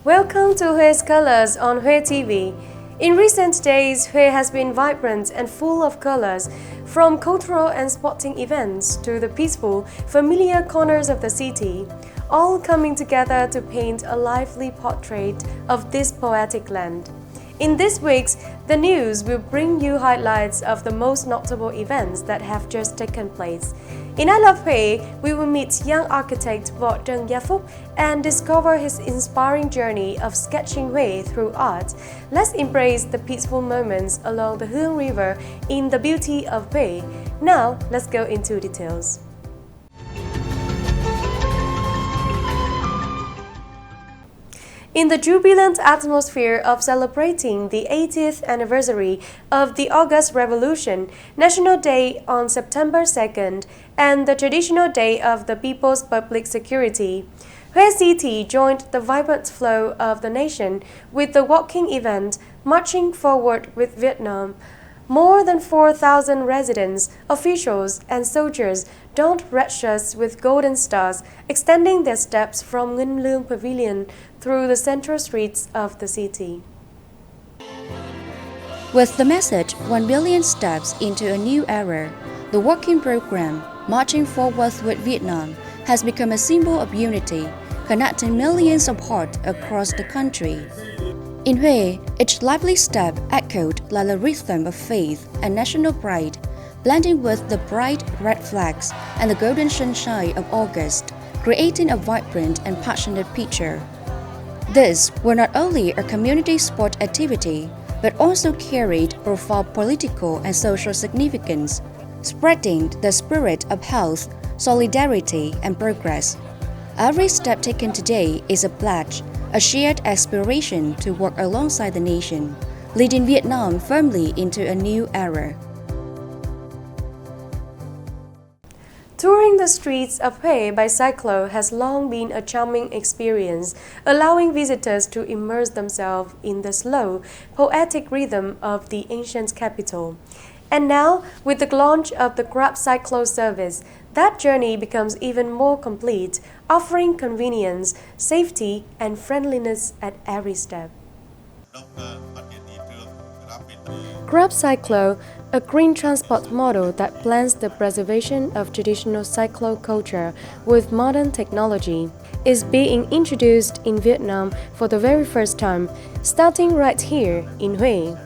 Welcome to Hue's Colors on Hue TV. In recent days, Hue has been vibrant and full of colors, from cultural and sporting events to the peaceful, familiar corners of the city, all coming together to paint a lively portrait of this poetic land. In this week's The News will bring you highlights of the most notable events that have just taken place. In I Love Hue, we will meet young architect Võ Trần Gia Phúc and discover his inspiring journey of sketching Hue through art. Let's embrace the peaceful moments along the Hương River in the beauty of Hue. Now, let's go into details. In the jubilant atmosphere of celebrating the 80th anniversary of the August Revolution, National Day on September 2nd, and the traditional Day of the People's Public Security, Hue City joined the vibrant flow of the nation with the walking event Marching Forward with Vietnam. More than 4,000 residents, officials, and soldiers donned red shirts with golden stars, extending their steps from Ngân Lương Pavilion through the central streets of the city. With the message 1 billion steps into a new era, the walking program Marching Forward with Vietnam has become a symbol of unity, connecting millions of hearts across the country. In Hue, each lively step echoed like a rhythm of faith and national pride, blending with the bright red flags and the golden sunshine of August, creating a vibrant and passionate picture. This were not only a community sport activity, but also carried profound political and social significance, spreading the spirit of health, solidarity, and progress. Every step taken today is a pledge, a shared aspiration to work alongside the nation, leading Vietnam firmly into a new era. Touring the streets of Hue by cyclo has long been a charming experience, allowing visitors to immerse themselves in the slow, poetic rhythm of the ancient capital. And now, with the launch of the Grab Cyclo service, that journey becomes even more complete, offering convenience, safety, and friendliness at every step. Grab Cyclo, a green transport model that blends the preservation of traditional cyclo culture with modern technology, is being introduced in Vietnam for the very first time, starting right here in Hue.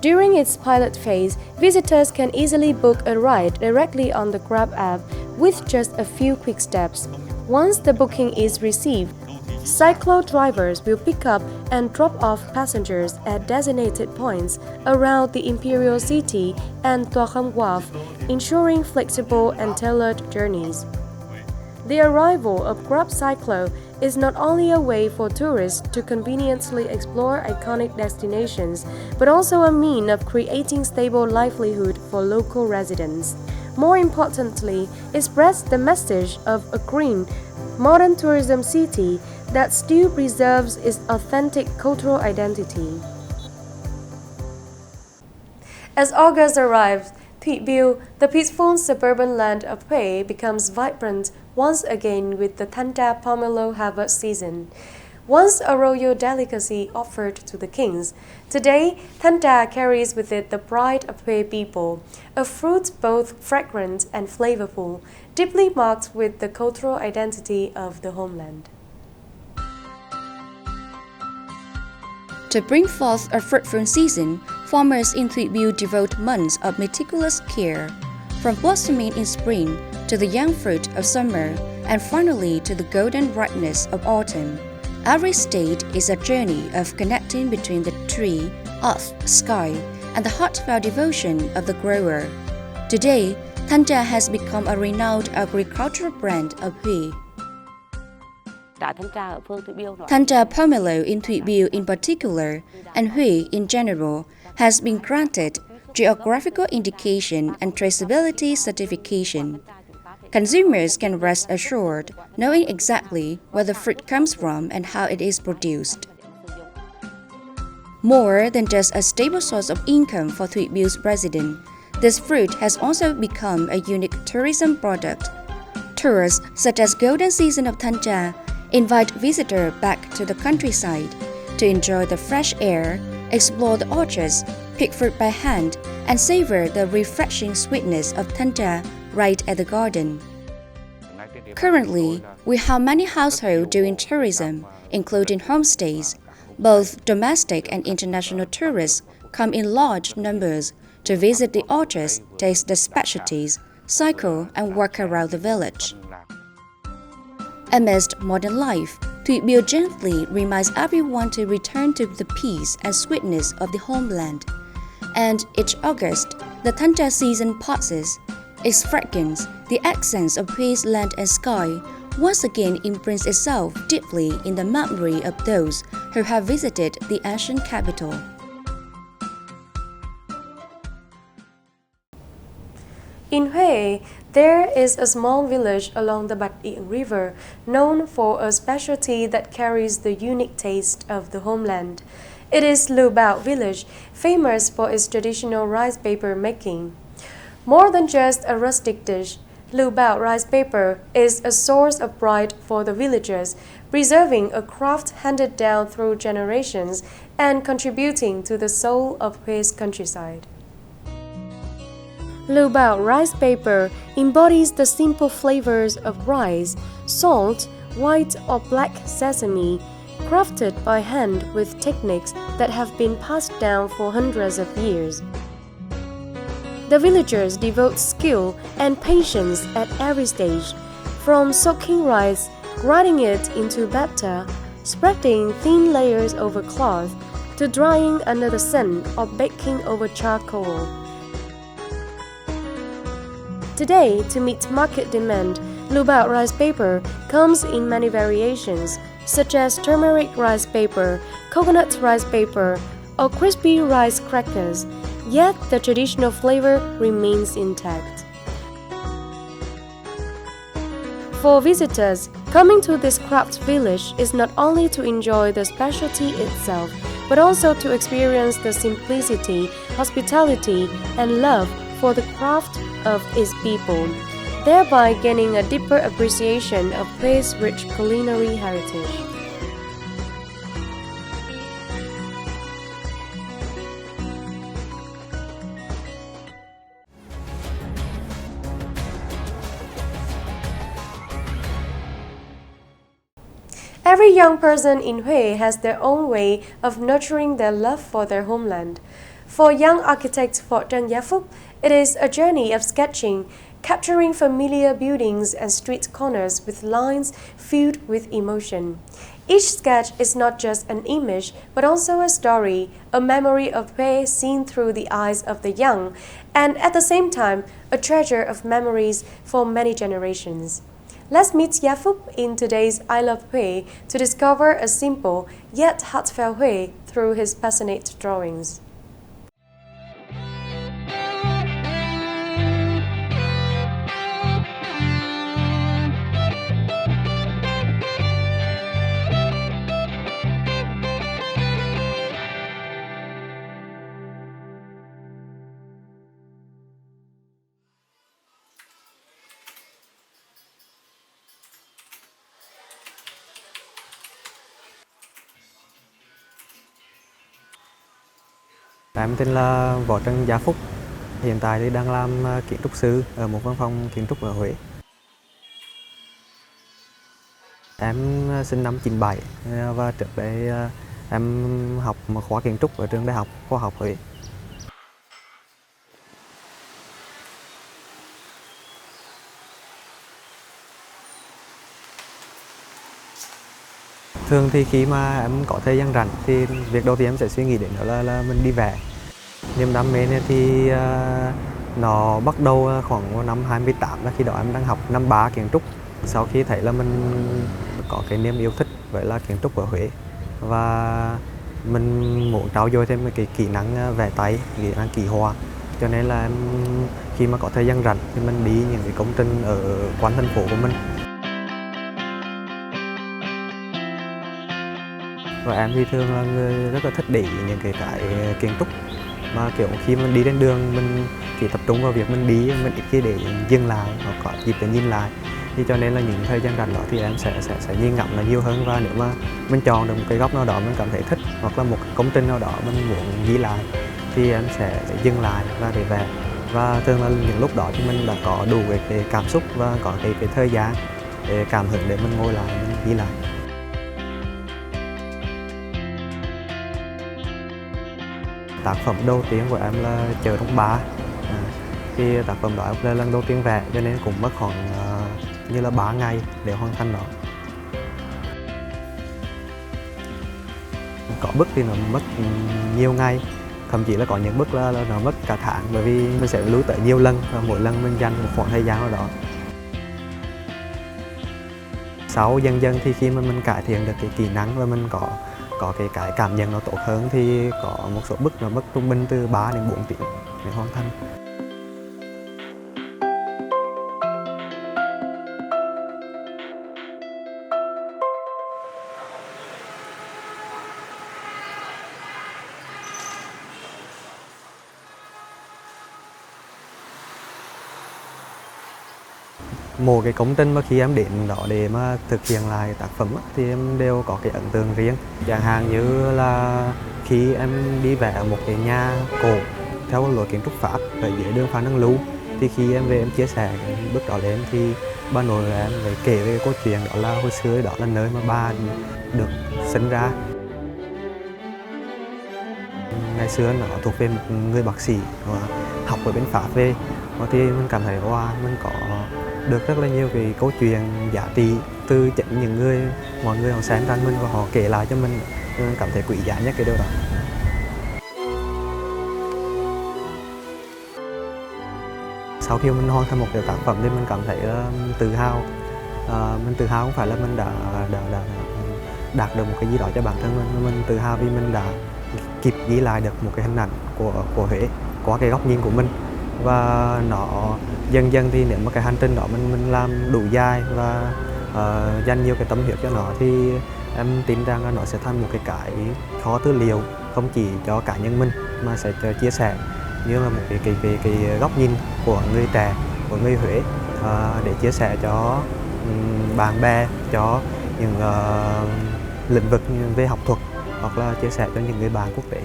During its pilot phase, visitors can easily book a ride directly on the Grab app with just a few quick steps. Once the booking is received, cyclo drivers will pick up and drop off passengers at designated points around the Imperial City and Tòa Khâm Wharf, ensuring flexible and tailored journeys. The arrival of Grab Cyclo is not only a way for tourists to conveniently explore iconic destinations, but also a means of creating stable livelihood for local residents. More importantly, it spreads the message of a green, modern tourism city that still preserves its authentic cultural identity. As August arrives, Thuy Biêu, the peaceful suburban land of Hue, becomes vibrant once again with the Thanh Trà pomelo harvest season. Once a royal delicacy offered to the kings, today Thanh Trà carries with it the pride of Hue people, a fruit both fragrant and flavorful, deeply marked with the cultural identity of the homeland. To bring forth a fruitful season, farmers in Thuy Biêu devote months of meticulous care, from blossoming in spring to the young fruit of summer, and finally to the golden ripeness of autumn. Every stage is a journey of connecting between the tree, earth, sky, and the heartfelt devotion of the grower. Today, Thanh Trà has become a renowned agricultural brand of Hue. Thanh Trà pomelo in Thuy Biêu in particular, and Hue in general, has been granted geographical indication and traceability certification. Consumers can rest assured, knowing exactly where the fruit comes from and how it is produced. More than just a stable source of income for Thuy Bieu's residents, this fruit has also become a unique tourism product. Tours such as Golden Season of Thanh Trà invite visitors back to the countryside, to enjoy the fresh air, explore the orchards, pick fruit by hand, and savor the refreshing sweetness of Thanh right at the garden. Currently, we have many households doing tourism, including homestays. Both domestic and international tourists come in large numbers to visit the orchards, taste the specialties, cycle and work around the village. Amidst modern life, Huetv gently reminds everyone to return to the peace and sweetness of the homeland. And each August, the Thanh season passes. Its fragrance, the accents of Huet's land and sky, once again imprints itself deeply in the memory of those who have visited the ancient capital. In Hue, there is a small village along the Bạch Điện River known for a specialty that carries the unique taste of the homeland. It is Lưu Bảo village, famous for its traditional rice paper making. More than just a rustic dish, Lưu Bảo rice paper is a source of pride for the villagers, preserving a craft handed down through generations and contributing to the soul of Hue's countryside. Lưu Bảo rice paper embodies the simple flavors of rice, salt, white or black sesame, crafted by hand with techniques that have been passed down for hundreds of years. The villagers devote skill and patience at every stage, from soaking rice, grinding it into batter, spreading thin layers over cloth, to drying under the sun or baking over charcoal. Today, to meet market demand, Lưu Bảo rice paper comes in many variations, such as turmeric rice paper, coconut rice paper, or crispy rice crackers, yet the traditional flavor remains intact. For visitors, coming to this craft village is not only to enjoy the specialty itself, but also to experience the simplicity, hospitality, and love for the craft of its people, thereby gaining a deeper appreciation of Hue's rich culinary heritage. Every young person in Hue has their own way of nurturing their love for their homeland. For young architect Phó Trân Gia Phúc, it is a journey of sketching, capturing familiar buildings and street corners with lines filled with emotion. Each sketch is not just an image, but also a story, a memory of Hue seen through the eyes of the young, and at the same time, a treasure of memories for many generations. Let's meet Gia Phúc in today's I Love Hue to discover a simple yet heartfelt Hue through his passionate drawings. Em tên là Phó Trân Gia Phúc, hiện tại thì đang làm kiến trúc sư ở một văn phòng kiến trúc ở Huế. Em sinh năm 97 và trước đây em học một khóa kiến trúc ở trường Đại học Khoa học Huế. Thường thì khi mà em có thời gian rảnh thì việc đầu tiên em sẽ suy nghĩ đến đó là mình đi vẽ. Niềm đam mê này thì nó bắt đầu khoảng vào năm 28, là khi đó em đang học năm 3 kiến trúc. Sau khi thấy là mình có cái niềm yêu thích với là kiến trúc ở Huế và mình muốn trau dồi thêm cái kỹ năng vẽ tay, kỹ năng ký họa, cho nên là em khi mà có thời gian rảnh thì mình đi những cái công trình ở quanh thành phố của mình. Và em thì thường là người rất là thích để ý những cái kiến trúc, mà kiểu khi mình đi trên đường mình chỉ tập trung vào việc mình đi, mình ít khi để dừng lại hoặc có dịp để nhìn lại. Thì cho nên là những thời gian rảnh đó thì em sẽ nhìn ngắm là nhiều hơn, và nếu mà mình chọn được một cái góc nào đó mình cảm thấy thích hoặc là một công trình nào đó mình muốn ghi lại thì em sẽ dừng lại và để về. Và thường là những lúc đó thì mình đã có đủ cái cảm xúc và có cái thời gian để cảm hứng để mình ngồi lại mình ghi lại. Tác phẩm đầu tiên của em là Chợ Trong Ba. Thì tác phẩm đó em là lần đầu tiên vẽ cho nên cũng mất khoảng như là 3 ngày để hoàn thành nó. Có bức thì nó mất nhiều ngày, thậm chí là có những bức là nó mất cả tháng, bởi vì mình sẽ lưu tới nhiều lần và mỗi lần mình dành một khoảng thời gian nào đó. Sau dần dần thì khi mà mình cải thiện được cái kỹ năng và mình có cái cảm nhận nó tốt hơn thì có một số bức nó mất trung bình từ 3 đến 4 tiếng để hoàn thành. Mỗi cái công trình mà khi em đến đó để mà thực hiện lại tác phẩm thì em đều có cái ấn tượng riêng. Chẳng hạn như là khi em đi vẽ ở một cái nhà cổ theo lối kiến trúc Pháp ở dưới đường Phan Đăng Lưu, thì khi em về em chia sẻ cái bức đó lên thì bà nội em phải kể về câu chuyện đó là hồi xưa đó là nơi mà bà được sinh ra. Ngày xưa nó thuộc về một người bác sĩ học ở bên Pháp về, thì mình cảm thấy mình có được rất là nhiều cái câu chuyện giá trị từ chính những người mọi người họ xem tranh mình và họ kể lại cho mình cảm thấy quý giá nhất cái điều đó. Sau khi mình hoàn thành một cái tác phẩm thì mình cảm thấy tự hào. Mình tự hào không phải là mình đã đạt được một cái gì đó cho bản thân mình tự hào vì mình đã kịp ghi lại được một cái hình ảnh của Huế qua cái góc nhìn của mình. Và nó dần dần thì nếu mà cái hành trình đó mình làm đủ dài và dành nhiều cái tâm huyết cho nó thì em tin rằng là nó sẽ thành một cái kho tư liệu không chỉ cho cá nhân mình mà sẽ cho chia sẻ như là một cái góc nhìn của người trẻ, của người Huế, để chia sẻ cho bạn bè, cho những lĩnh vực về học thuật hoặc là chia sẻ cho những người bạn quốc tế.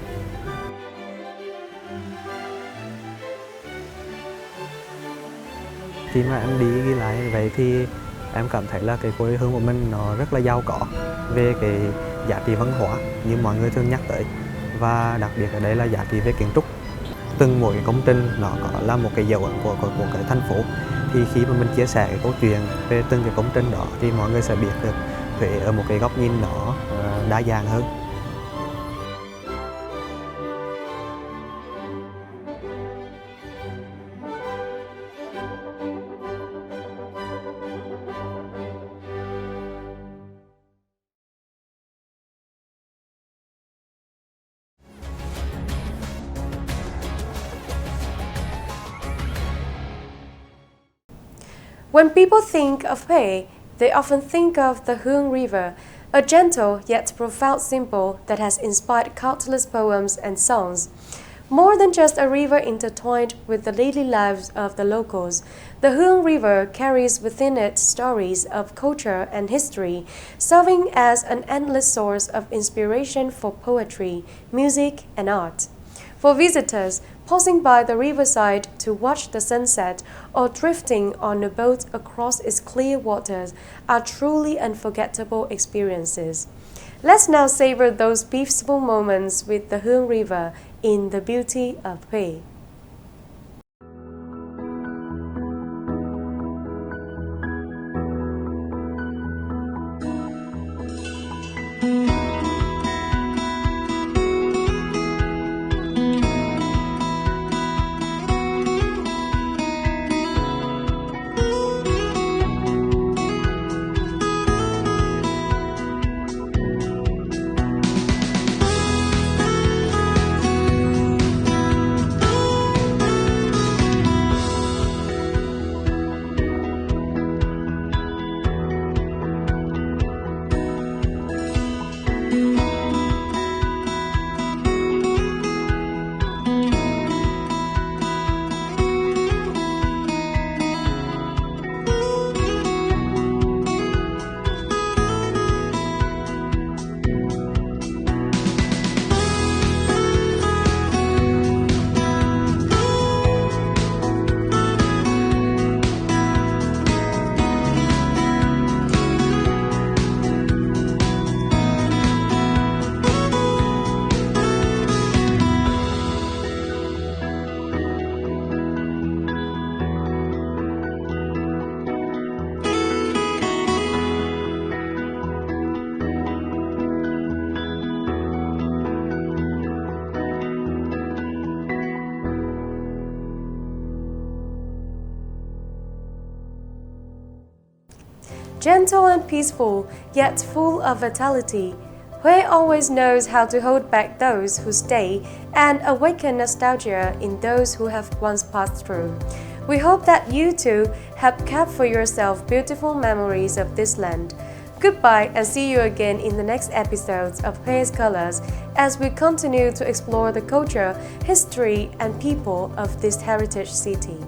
Khi mà em đi ghi lại vậy thì em cảm thấy là cái quê hương của mình nó rất là giàu có về cái giá trị văn hóa như mọi người thường nhắc tới, và đặc biệt ở đây là giá trị về kiến trúc. Từng mỗi công trình nó có là một cái dấu ấn của cái thành phố, thì khi mà mình chia sẻ cái câu chuyện về từng cái công trình đó thì mọi người sẽ biết được Huế ở một cái góc nhìn nó đa dạng hơn. When people think of Huế, they often think of the Hương River, a gentle yet profound symbol that has inspired countless poems and songs. More than just a river intertwined with the daily lives of the locals, the Hương River carries within it stories of culture and history, serving as an endless source of inspiration for poetry, music, and art. For visitors, pausing by the riverside to watch the sunset or drifting on a boat across its clear waters are truly unforgettable experiences. Let's now savor those peaceful moments with the Hương River in the beauty of Huế. Gentle and peaceful, yet full of vitality, Hue always knows how to hold back those who stay and awaken nostalgia in those who have once passed through. We hope that you too have kept for yourself beautiful memories of this land. Goodbye and see you again in the next episodes of Hue's Colors as we continue to explore the culture, history and people of this heritage city.